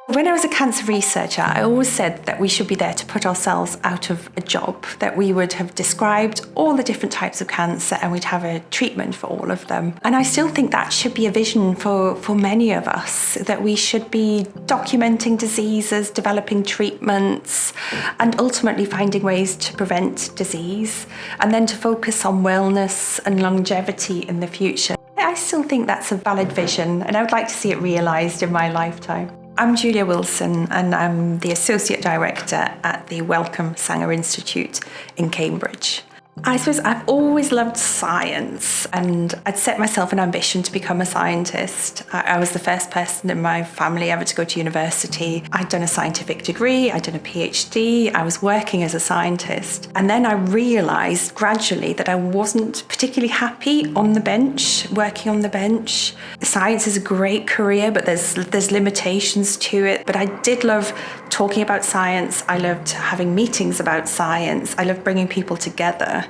When I was a cancer researcher, I always said that we should be there to put ourselves out of a job, that we would have described all the different types of cancer and we'd have a treatment for all of them. And I still think that should be a vision for many of us, that we should be documenting diseases, developing treatments, and ultimately finding ways to prevent disease, and then to focus on wellness and longevity in the future. I still think that's a valid vision, and I would like to see it realised in my lifetime. I'm Julia Wilson, and I'm the Associate Director at the Wellcome Sanger Institute in Cambridge. I suppose I've always loved science, and I'd set myself an ambition to become a scientist. I was the first person in my family ever to go to university. I'd done a scientific degree, I'd done a PhD, I was working as a scientist. And then I realised gradually that I wasn't particularly happy on the bench, working on the bench. Science is a great career, but there's limitations to it. But I did love talking about science, I loved having meetings about science, I loved bringing people together.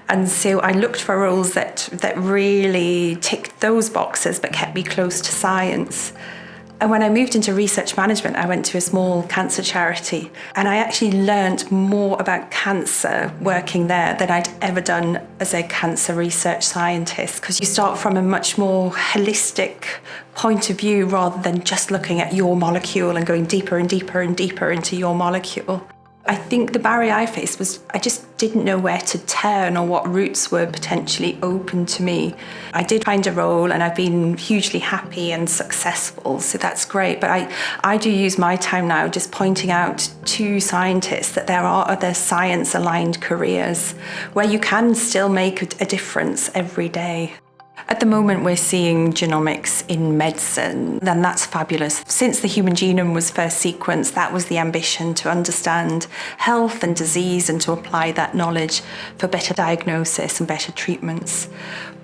And so I looked for roles that really ticked those boxes but kept me close to science. And when I moved into research management, I went to a small cancer charity, and I actually learned more about cancer working there than I'd ever done as a cancer research scientist, because you start from a much more holistic point of view rather than just looking at your molecule and going deeper and deeper and deeper into your molecule. I think the barrier I faced was I just didn't know where to turn or what routes were potentially open to me. I did find a role, and I've been hugely happy and successful, so that's great. But I do use my time now just pointing out to scientists that there are other science-aligned careers where you can still make a difference every day. At the moment, we're seeing genomics in medicine, and that's fabulous. Since the human genome was first sequenced, that was the ambition, to understand health and disease and to apply that knowledge for better diagnosis and better treatments.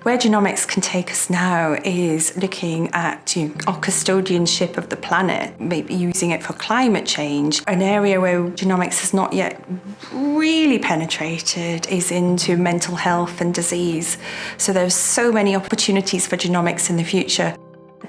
Where genomics can take us now is looking at our custodianship of the planet, maybe using it for climate change. An area where genomics has not yet really penetrated is into mental health and disease. So there's so many opportunities for genomics in the future.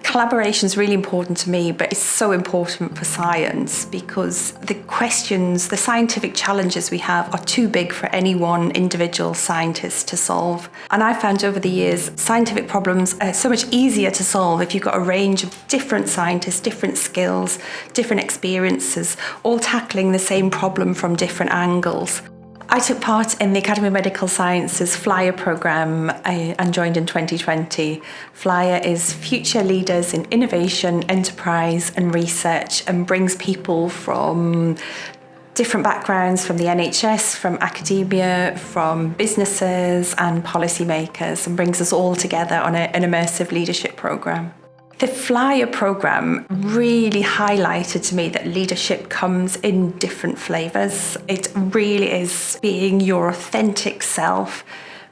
Collaboration is really important to me, but it's so important for science because the questions, the scientific challenges we have are too big for any one individual scientist to solve. And I found over the years, scientific problems are so much easier to solve if you've got a range of different scientists, different skills, different experiences, all tackling the same problem from different angles. I took part in the Academy Medical Sciences FLIER programme and joined in 2020. FLIER is Future Leaders in Innovation, Enterprise and Research, and brings people from different backgrounds, from the NHS, from academia, from businesses and policymakers, and brings us all together on an immersive leadership programme. The FLIER programme really highlighted to me that leadership comes in different flavours. It really is being your authentic self,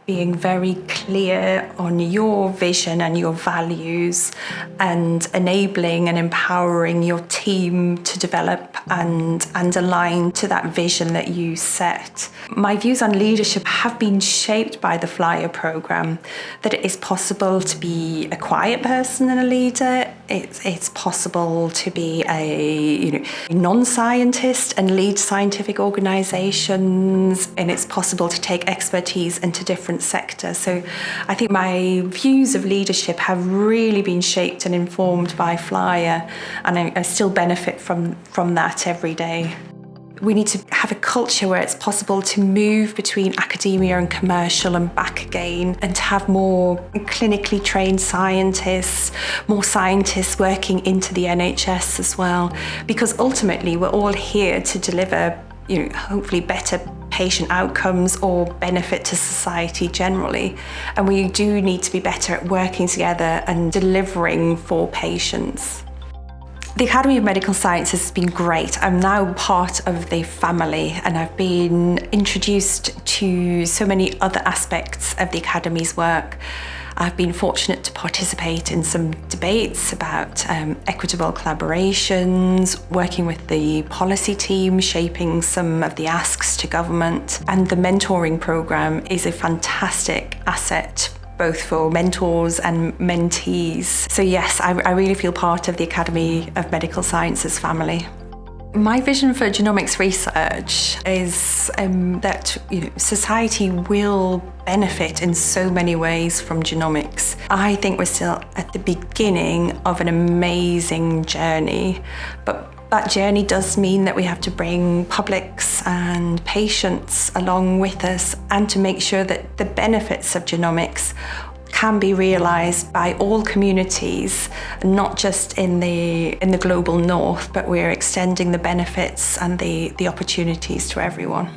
being very clear on your vision and your values, and enabling and empowering your team to develop and align to that vision that you set. My views on leadership have been shaped by the FLIER programme, that it is possible to be a quiet person and a leader. It's possible to be a non-scientist and lead scientific organisations, and it's possible to take expertise into different sectors. So I think my views of leadership have really been shaped and informed by FLIER, and I still benefit from that every day. We need to have a culture where it's possible to move between academia and commercial and back again, and to have more clinically trained scientists, more scientists working into the NHS as well, because ultimately we're all here to deliver, hopefully better patient outcomes or benefit to society generally. And we do need to be better at working together and delivering for patients. The Academy of Medical Sciences has been great. I'm now part of the family, and I've been introduced to so many other aspects of the Academy's work. I've been fortunate to participate in some debates about equitable collaborations, working with the policy team, shaping some of the asks to government. And the mentoring programme is a fantastic asset both for mentors and mentees. So yes, I really feel part of the Academy of Medical Sciences family. My vision for genomics research is that society will benefit in so many ways from genomics. I think we're still at the beginning of an amazing journey, but that journey does mean that we have to bring publics and patients along with us, and to make sure that the benefits of genomics can be realised by all communities, not just in the global north, but we're extending the benefits and the opportunities to everyone.